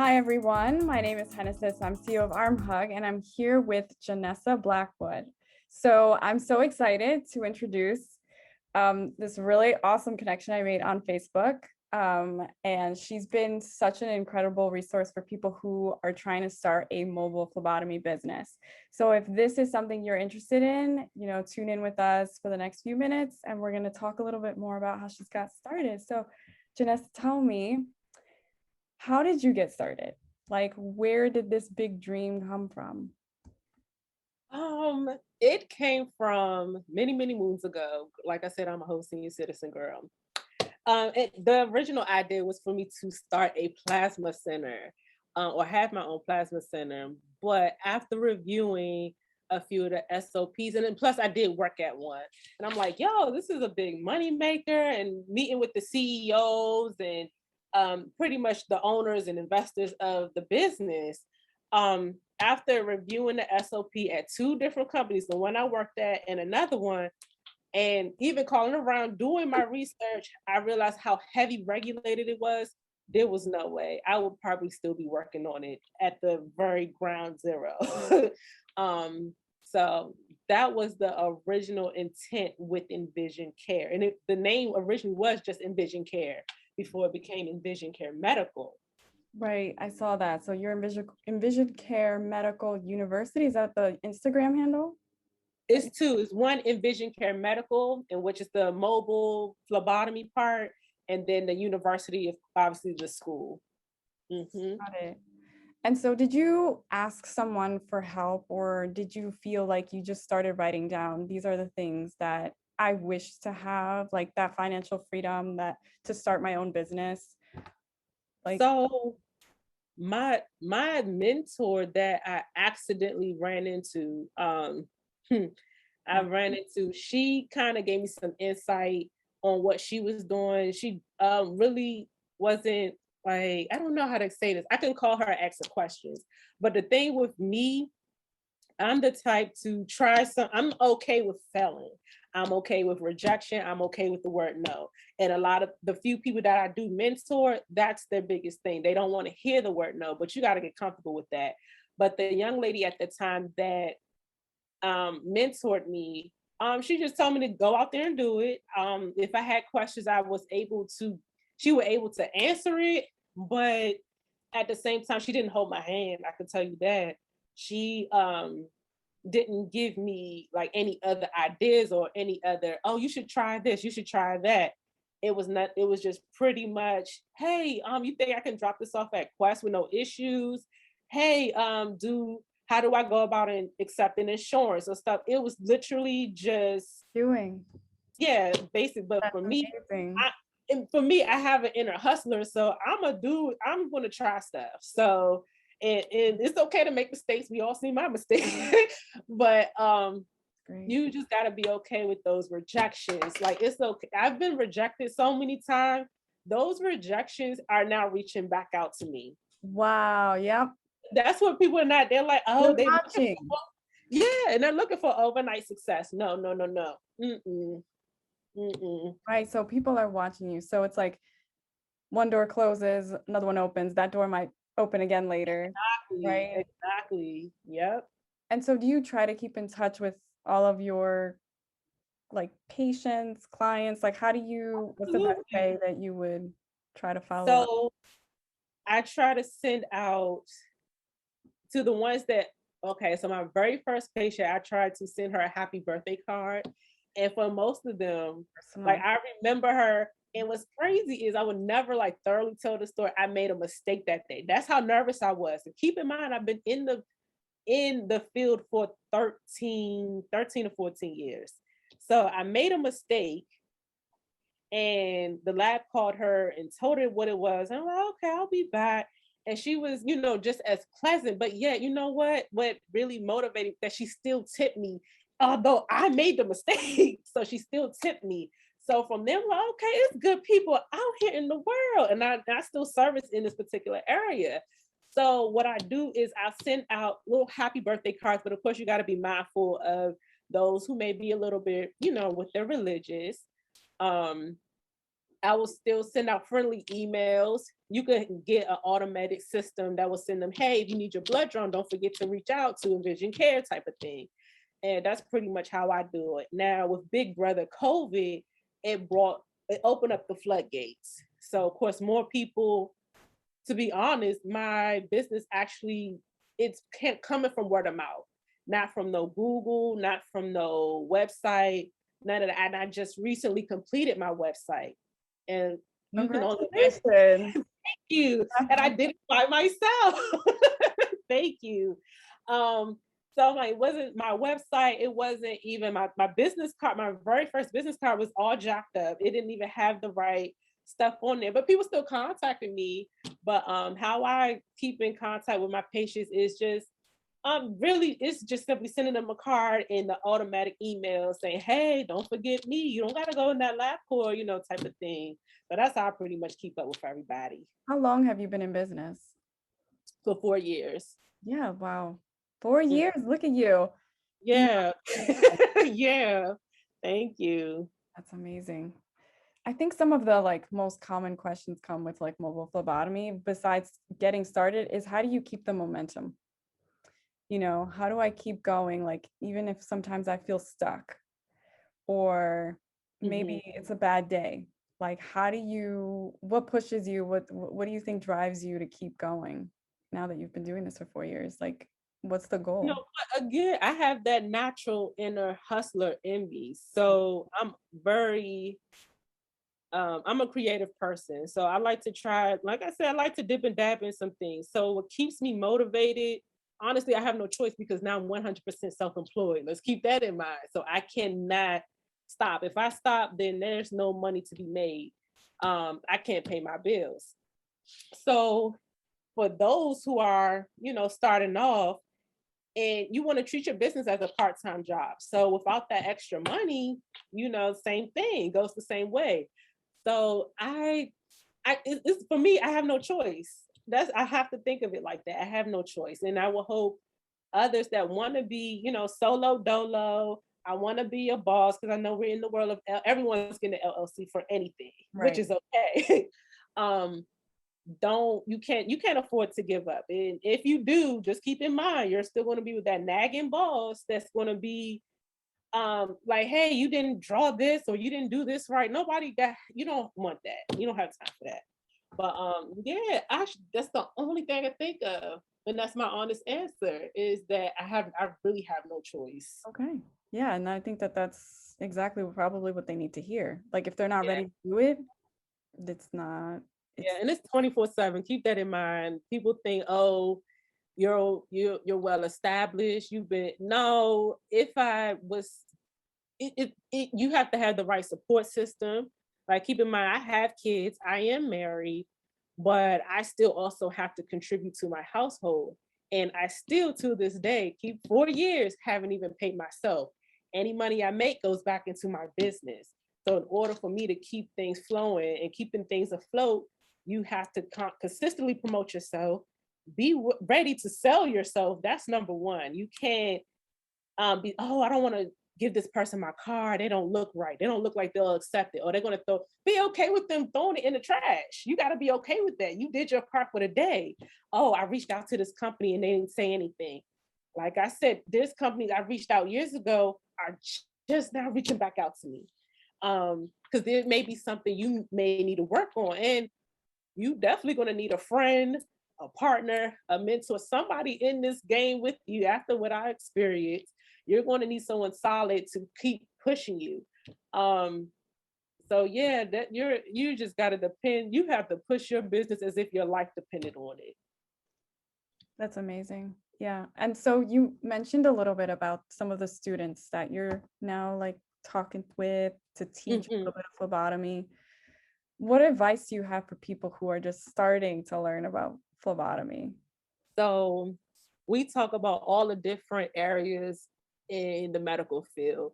Hi, everyone. My name is HENNESYS. I'm CEO of ArmHug, and I'm here with Janessa Blackwood. So I'm so excited to introduce this really awesome connection I made on Facebook. And she's been such an incredible resource for people who are trying to start a mobile phlebotomy business. So if this is something you're interested in, tune in with us for the next few minutes, and we're going to talk a little bit more about how she's got started. So Janessa, tell me, how did you get started? Like, where did this big dream come from? It came from many, many moons ago. Like I said, I'm a whole senior citizen girl. The original idea was for me to start a plasma center, or have my own plasma center. But after reviewing a few of the SOPs, and then plus I did work at one, and I'm like, yo, this is a big money maker, and meeting with the CEOs and pretty much the owners and investors of the business. After reviewing the SOP at two different companies, the one I worked at and another one, and even calling around doing my research, I realized how heavy regulated it was. There was no way. I would probably still be working on it at the very ground zero. So that was the original intent with InVision Care. And the name originally was just InVision Care before it became InVision Care Medical. Right, I saw that. So you're InVision Care Medical University. Is that the Instagram handle? It's two. It's one InVision Care Medical, in which is the mobile phlebotomy part, and then the university is obviously the school. Mm-hmm. Got it. And so did you ask someone for help, or did you feel like you just started writing down, these are the things that I wish to have, like that financial freedom, that to start my own business? So my mentor that I accidentally ran into, she kind of gave me some insight on what she was doing. She really wasn't, like, I don't know how to say this. I can call her, ask her questions. But the thing with me, I'm the type to try some. I'm okay with failing. I'm okay with rejection. I'm okay with the word no. And a lot of the few people that I do mentor, that's their biggest thing. They don't want to hear the word no, but you got to get comfortable with that. But the young lady at the time that mentored me, she just told me to go out there and do it. If I had questions, she was able to answer it. But at the same time, she didn't hold my hand. I can tell you that. She didn't give me like any other ideas or any other, oh, you should try this, you should try that. It was just pretty much, hey, you think I can drop this off at Quest with no issues? Hey, how do I go about accepting insurance or stuff? It was literally just doing. Yeah, basic. But for me, I have an inner hustler, so I'm going to try stuff. So, and it's okay to make mistakes. We all see my mistakes, but you just got to be okay with those rejections. Like, it's okay. I've been rejected so many times. Those rejections are now reaching back out to me. Wow. Yep. That's what people are not. They're like, oh, they're watching. Yeah, and they're looking for overnight success. No. Mm-mm. Mm-mm. Right. So people are watching you. So it's like one door closes, another one opens. That door might open again later. Exactly. Right. Exactly. Yep. And so do you try to keep in touch with all of your like patients, clients? Like, what's the best way that you would try to follow up? So I try to send out to the ones that, okay, so my very first patient, I tried to send her a happy birthday card. And for most of them, like, I remember her. And what's crazy is I would never like thoroughly tell the story. I made a mistake that day. That's how nervous I was. And keep in mind, I've been in the field for 13 to 14 years. So I made a mistake, and the lab called her and told her what it was. And I'm like, okay, I'll be back. And she was, just as pleasant. But yet, you know what really motivated, that she still tipped me, although I made the mistake. So she still tipped me. So from there, I'm like, okay, it's good people out here in the world. And I still service in this particular area. So what I do is I send out little happy birthday cards, but of course you got to be mindful of those who may be a little bit, with their religious. I will still send out friendly emails. You could get an automatic system that will send them, hey, if you need your blood drawn, don't forget to reach out to InVision Care type of thing. And that's pretty much how I do it. Now with Big Brother COVID, it opened up the floodgates. So of course, more people, to be honest, my business actually, it's coming from word of mouth, not from no Google, not from no website, none of that. And I just recently completed my website. And you can only imagine. Congratulations. Thank you. And I did it by myself. Thank you. So I'm like, it wasn't my website, it wasn't even my business card. My very first business card was all jacked up. It didn't even have the right stuff on there, but people still contacted me. But how I keep in contact with my patients is just really, it's just simply sending them a card in the automatic email saying, hey, don't forget me, you don't got to go in that lab core, you know, type of thing. So that's how I pretty much keep up with everybody. How long have you been in business? For 4 years. Yeah, wow. 4 years, look at you. Yeah. Yeah. Thank you. That's amazing. I think some of the like most common questions come with like mobile phlebotomy, besides getting started, is how do you keep the momentum? You know, how do I keep going? Like, even if sometimes I feel stuck or maybe it's a bad day, like what pushes you? What do you think drives you to keep going now that you've been doing this for 4 years? Like, what's the goal? You know, again, I have that natural inner hustler in me. So I'm a creative person. So I like to try, like I said, I like to dip and dab in some things. So what keeps me motivated, honestly, I have no choice because now I'm 100% self-employed. Let's keep that in mind. So I cannot stop. If I stop, then there's no money to be made. I can't pay my bills. So for those who are, you know, starting off, and you want to treat your business as a part-time job. So without that extra money, you know, same thing, goes the same way. So it's for me, I have no choice. I have to think of it like that. I have no choice. And I will hope others that want to be, you know, solo dolo, I want to be a boss, because I know we're in the world of everyone's getting an LLC for anything, which is okay. You can't afford to give up. And if you do, just keep in mind you're still going to be with that nagging boss that's going to be like, hey, you didn't draw this or you didn't do this right. You don't want that. You don't have time for that. But yeah, that's the only thing I think of. And that's my honest answer, is that I really have no choice. Okay. Yeah. And I think that that's exactly probably what they need to hear. Like, if they're not ready to do it, it's not. Yeah, and it's 24/7. Keep that in mind. People think, oh, you're well established. No. If I was, you have to have the right support system. Like, keep in mind, I have kids. I am married, but I still also have to contribute to my household. And I still, to this day, keep 4 years, haven't even paid myself. Any money I make goes back into my business. So in order for me to keep things flowing and keeping things afloat, you have to consistently promote yourself, be ready to sell yourself. That's number one. You can't be, oh, I don't want to give this person my card. They don't look right. They don't look like they'll accept it. Or they're going to be okay with them throwing it in the trash. You got to be okay with that. You did your part for the day. Oh, I reached out to this company and they didn't say anything. Like I said, there's companies I reached out years ago are just now reaching back out to me. Because there may be something you may need to work on. And you definitely going to need a friend, a partner, a mentor, somebody in this game with you. After what I experienced, you're going to need someone solid to keep pushing you. So yeah, that you just got to depend. You have to push your business as if your life depended on it. That's amazing. Yeah. And so you mentioned a little bit about some of the students that you're now like talking with to teach a little bit of phlebotomy. What advice do you have for people who are just starting to learn about phlebotomy? So we talk about all the different areas in the medical field.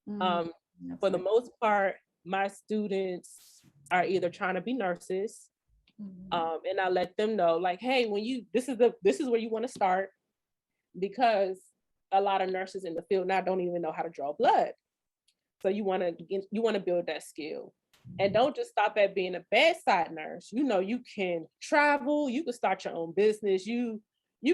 For the most part, my students are either trying to be nurses, and I let them know, like, hey, this is where you want to start, because a lot of nurses in the field now don't even know how to draw blood. So you want to build that skill. And don't just stop at being a bedside nurse. You know, you can travel, you can start your own business, you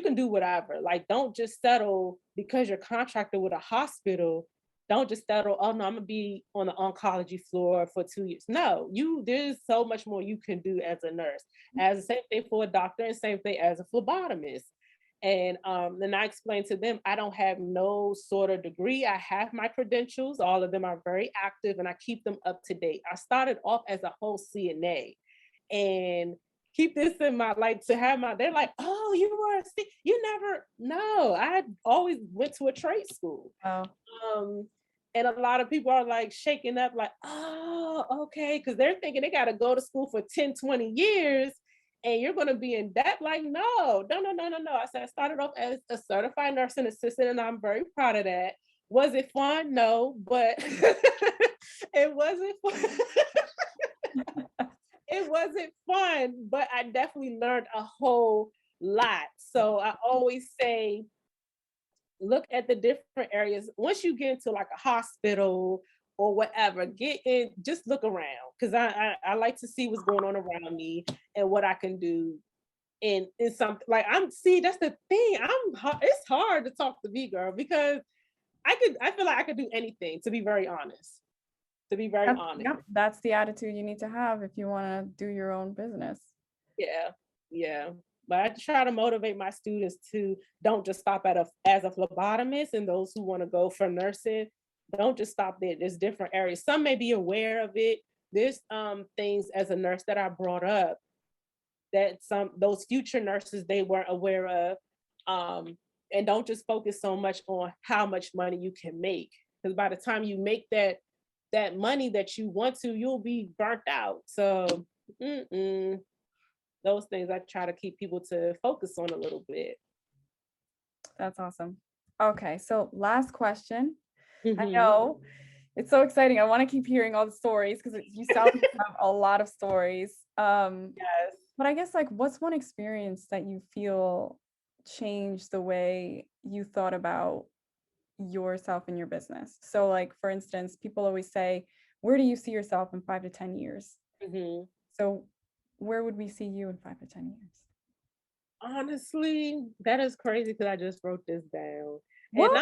can do whatever. Like, don't just settle because you're contracted with a hospital. Don't just settle, oh no, I'm gonna be on the oncology floor for 2 years. No, there's so much more you can do as a nurse. As the same thing for a doctor, and same thing as a phlebotomist. And then I explained to them, I don't have no sort of degree. I have my credentials. All of them are very active and I keep them up to date. I started off as a whole CNA, and keep this in my, like, to have my, they're like, oh, you were you never, no, I always went to a trade school. Oh. And a lot of people are like shaking up like, oh, okay. Cause they're thinking they got to go to school for 10, 20 years and you're going to be in debt. Like, no. I said, I started off as a certified nursing assistant and I'm very proud of that. Was it fun? No, but it wasn't fun. It wasn't fun, but I definitely learned a whole lot. So I always say, look at the different areas. Once you get into like a hospital or whatever, get in, just look around. Cause I like to see what's going on around me and what I can do. And it's something like that's the thing. It's hard to talk to me, girl, because I feel like I could do anything, to be very honest. Honest. Yep, that's the attitude you need to have if you want to do your own business. Yeah. But I try to motivate my students to don't just stop as a phlebotomist, and those who want to go for nursing, don't just stop there. There's different areas. Some may be aware of it. There's things as a nurse that I brought up that those future nurses, they weren't aware of. And don't just focus so much on how much money you can make. Because by the time you make that money that you want to, you'll be burnt out. So those things I try to keep people to focus on a little bit. That's awesome. Okay, so last question. Mm-hmm. I know it's so exciting. I want to keep hearing all the stories because you sound like you have a lot of stories. Yes. But I guess, like, what's one experience that you feel changed the way you thought about yourself and your business? So, like, for instance, people always say, where do you see yourself in 5 to 10 years? Mm-hmm. So where would we see you in 5 to 10 years? Honestly, that is crazy because I just wrote this down. What?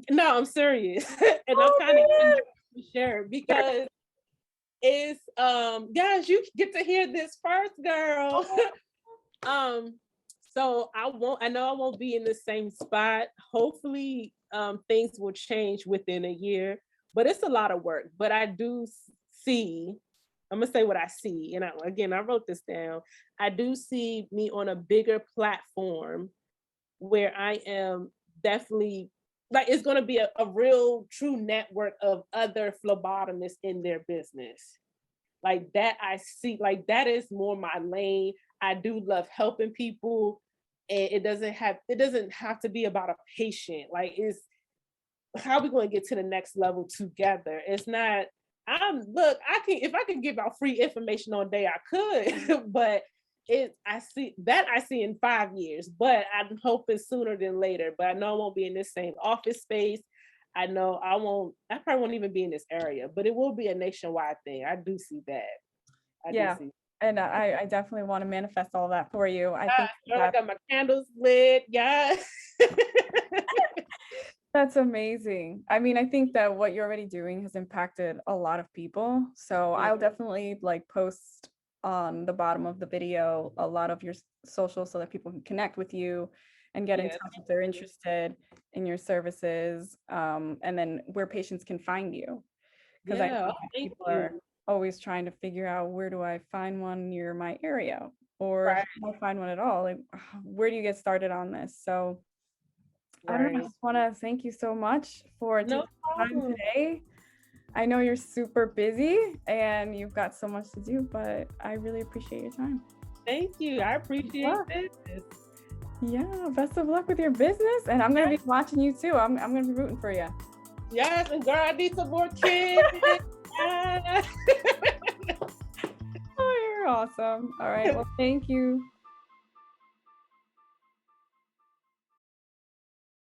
And I'm serious. And I'm kind of to share because it's guys, you get to hear this first, girl. So I know I won't be in the same spot. Hopefully things will change within a year, but it's a lot of work. But I do see, I'm gonna say what I see. And I wrote this down. I do see me on a bigger platform where I am definitely, like, it's gonna be a real true network of other phlebotomists in their business. Like that I see, like that is more my lane. I do love helping people, and it doesn't have to be about a patient. Like, it's how we going to get to the next level together. It's not, if I can give out free information all day, I could, but I see in 5 years, but I'm hoping sooner than later. But I know I won't be in this same office space. I know I probably won't even be in this area, but it will be a nationwide thing. I do see that. And I definitely want to manifest all that for you. I think I got my candles lit. Yeah. That's amazing. I mean, I think that what you're already doing has impacted a lot of people. So I'll definitely post on the bottom of the video a lot of your social so that people can connect with you and get in touch if they're interested in your services, and then where patients can find you. Because I know people are always trying to figure out, where do I find one near my area, or how do I find one at all? Like, where do you get started on this? So I don't know, I just want to thank you so much for taking time today. I know you're super busy and you've got so much to do, but I really appreciate your time. Thank you. I appreciate this. Yeah, best of luck with your business. And I'm going to be watching you too. I'm going to be rooting for you. Yes, and girl, I need some more kids. Oh, you're awesome. All right. Well, thank you.